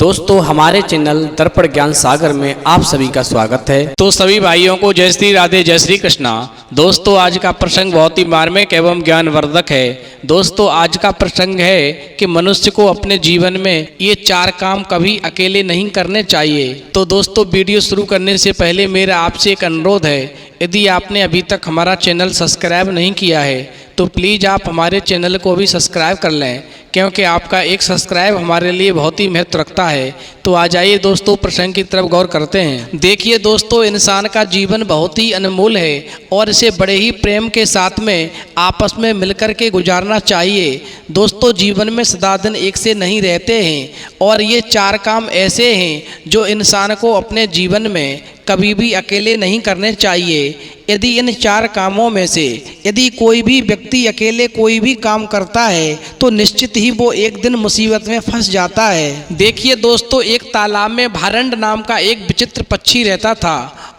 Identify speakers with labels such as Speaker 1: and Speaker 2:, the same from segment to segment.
Speaker 1: दोस्तों हमारे चैनल दर्पण ज्ञान सागर में आप सभी का स्वागत है।
Speaker 2: तो सभी भाइयों को जय श्री राधे जय श्री कृष्णा। दोस्तों आज का प्रसंग बहुत ही मार्मिक एवं ज्ञानवर्धक है। दोस्तों आज का प्रसंग है कि मनुष्य को अपने जीवन में ये 4 काम कभी अकेले नहीं करने चाहिए। तो दोस्तों वीडियो शुरू करने से पहले मेरा आपसे एक अनुरोध है, यदि आपने अभी तक हमारा चैनल सब्सक्राइब नहीं किया है तो प्लीज़ आप हमारे चैनल को भी सब्सक्राइब कर लें, क्योंकि आपका एक सब्सक्राइब हमारे लिए बहुत ही महत्व रखता है। तो आ जाइए दोस्तों प्रसंग की तरफ गौर करते हैं। देखिए दोस्तों, इंसान का जीवन बहुत ही अनमोल है और इसे बड़े ही प्रेम के साथ में आपस में मिलकर के गुजारना चाहिए। दोस्तों जीवन में सदा दिन एक से नहीं रहते हैं और ये 4 काम ऐसे हैं जो इंसान को अपने जीवन में कभी भी अकेले नहीं करने चाहिए। यदि इन 4 कामों में से यदि कोई भी व्यक्ति अकेले कोई भी काम करता है तो निश्चित ही वो एक दिन मुसीबत में फंस जाता है। देखिए दोस्तों, एक तालाब में भारंड नाम का एक विचित्र पक्षी रहता था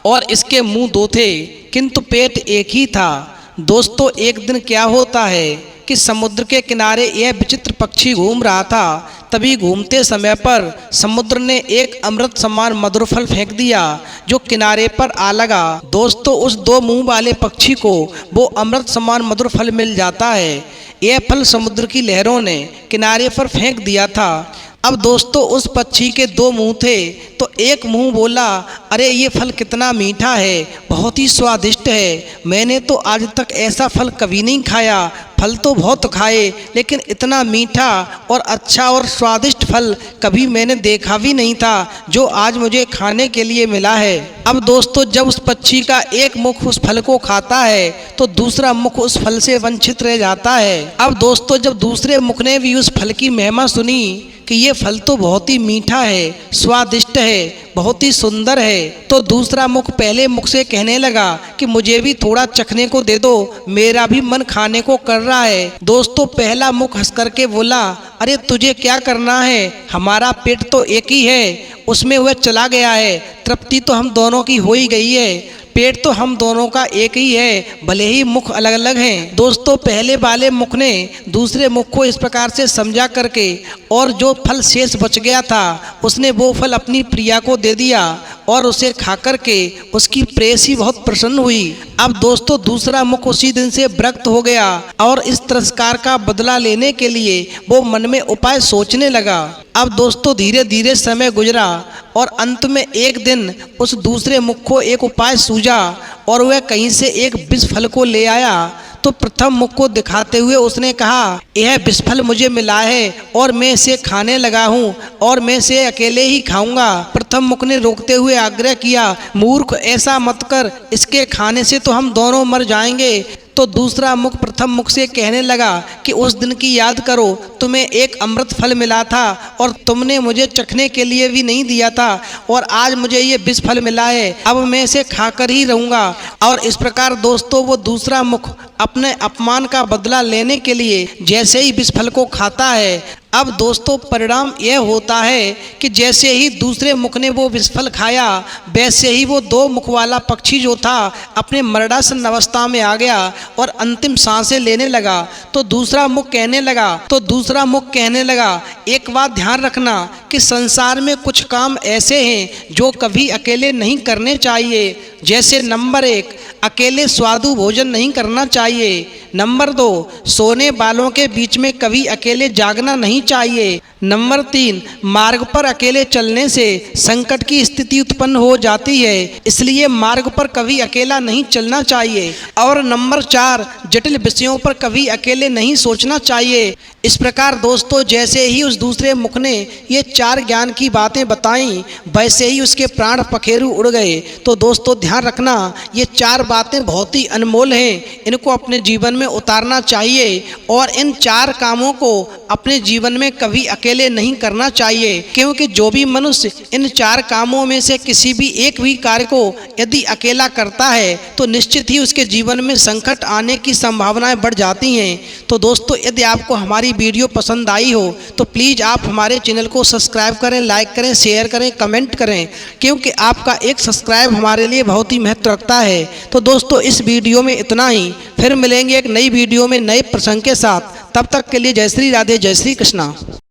Speaker 2: और इसके मुंह 2 थे किंतु पेट एक ही था। दोस्तों एक दिन क्या होता है कि समुद्र के किनारे यह विचित्र पक्षी घूम रहा था। तभी घूमते समय पर समुद्र ने एक अमृत समान मधुर फल फेंक दिया जो किनारे पर आ लगा। दोस्तों उस 2 मुंह वाले पक्षी को वो अमृत समान मधुर फल मिल जाता है। यह फल समुद्र की लहरों ने किनारे पर फेंक दिया था। अब दोस्तों उस पक्षी के 2 मुंह थे तो एक मुंह बोला, अरे ये फल कितना मीठा है, बहुत ही स्वादिष्ट है, मैंने तो आज तक ऐसा फल कभी नहीं खाया। फल तो बहुत खाए लेकिन इतना मीठा और अच्छा और स्वादिष्ट फल कभी मैंने देखा भी नहीं था जो आज मुझे खाने के लिए मिला है। अब दोस्तों जब उस पक्षी का एक मुख उस फल को खाता है तो दूसरा मुख उस फल से वंचित रह जाता है। अब दोस्तों जब दूसरे मुख ने भी उस फल की महिमा सुनी कि ये फल तो बहुत ही मीठा है, स्वादिष्ट है, बहुत ही सुंदर है, तो दूसरा मुख पहले मुख से कहने लगा कि मुझे भी थोड़ा चखने को दे दो, मेरा भी मन खाने को कर रहा है। दोस्तों पहला मुख हंस करके बोला, अरे तुझे क्या करना है, हमारा पेट तो एक ही है, उसमें वह चला गया है, तृप्ति तो हम दोनों की हो ही गई है, पेट तो हम दोनों का एक ही है, भले ही मुख अलग अलग हैं। दोस्तों पहले वाले मुख ने दूसरे मुख को इस प्रकार से समझा करके और जो फल शेष बच गया था उसने वो फल अपनी प्रिया को दे दिया और उसे खा करके उसकी प्रेयसी बहुत प्रसन्न हुई। अब दोस्तों दूसरा मुख उसी दिन से विरक्त हो गया और इस तिरस्कार का बदला लेने के लिए वो मन में उपाय सोचने लगा। अब दोस्तों धीरे धीरे समय गुजरा और अंत में एक दिन उस दूसरे मुख को एक उपाय सूझा और वह कहीं से एक विष फल को ले आया। तो प्रथम मुख को दिखाते हुए उसने कहा, यह विष फल मुझे मिला है और मैं इसे खाने लगा हूँ और मैं इसे अकेले ही खाऊंगा। प्रथम मुख ने रोकते हुए आग्रह किया, मूर्ख ऐसा मत कर, इसके खाने से तो हम दोनों मर जाएंगे। तो दूसरा मुख प्रथम मुख से कहने लगा कि उस दिन की याद करो, तुम्हें एक अमृत फल मिला था और तुमने मुझे चखने के लिए भी नहीं दिया था और आज मुझे ये विष फल मिला है, अब मैं इसे खाकर ही रहूँगा। और इस प्रकार दोस्तों वो दूसरा मुख अपने अपमान का बदला लेने के लिए जैसे ही विष फल को खाता है, अब दोस्तों परिणाम यह होता है कि जैसे ही दूसरे मुख ने वो विष फल खाया वैसे ही वो 2 मुख वाला पक्षी जो था अपने मरणासन अवस्था में आ गया और अंतिम सांसें लेने लगा। तो दूसरा मुख कहने लगा एक बात ध्यान रखना कि संसार में कुछ काम ऐसे हैं जो कभी अकेले नहीं करने चाहिए। जैसे नंबर 1, अकेले स्वादु भोजन नहीं करना चाहिए। नंबर 2, सोने वालों के बीच में कभी अकेले जागना नहीं चाहिए। नंबर 3, मार्ग पर अकेले चलने से संकट की स्थिति उत्पन्न हो जाती है, इसलिए मार्ग पर कभी अकेला नहीं चलना चाहिए। और नंबर 4, जटिल विषयों पर कभी अकेले नहीं सोचना चाहिए। इस प्रकार दोस्तों जैसे ही उस दूसरे मुख ने ये 4 ज्ञान की बातें बताईं वैसे ही उसके प्राण पखेरु उड़ गए। तो दोस्तों ध्यान रखना, ये 4 बातें बहुत ही अनमोल हैं, इनको अपने जीवन में उतारना चाहिए और इन 4 कामों को अपने जीवन में कभी अकेले नहीं करना चाहिए, क्योंकि जो भी मनुष्य इन 4 कामों में से किसी भी एक भी कार्य को यदि अकेला करता है तो निश्चित ही उसके जीवन में संकट आने की संभावनाएं बढ़ जाती हैं। तो दोस्तों यदि आपको हमारी वीडियो पसंद आई हो तो प्लीज़ आप हमारे चैनल को सब्सक्राइब करें, लाइक करें, शेयर करें, कमेंट करें, क्योंकि आपका एक सब्सक्राइब हमारे लिए बहुत ही महत्व रखता है। तो दोस्तों इस वीडियो में इतना ही, फिर मिलेंगे एक नई वीडियो में नए प्रसंग के साथ। तब तक के लिए जय श्री राधे जय श्री कृष्णा।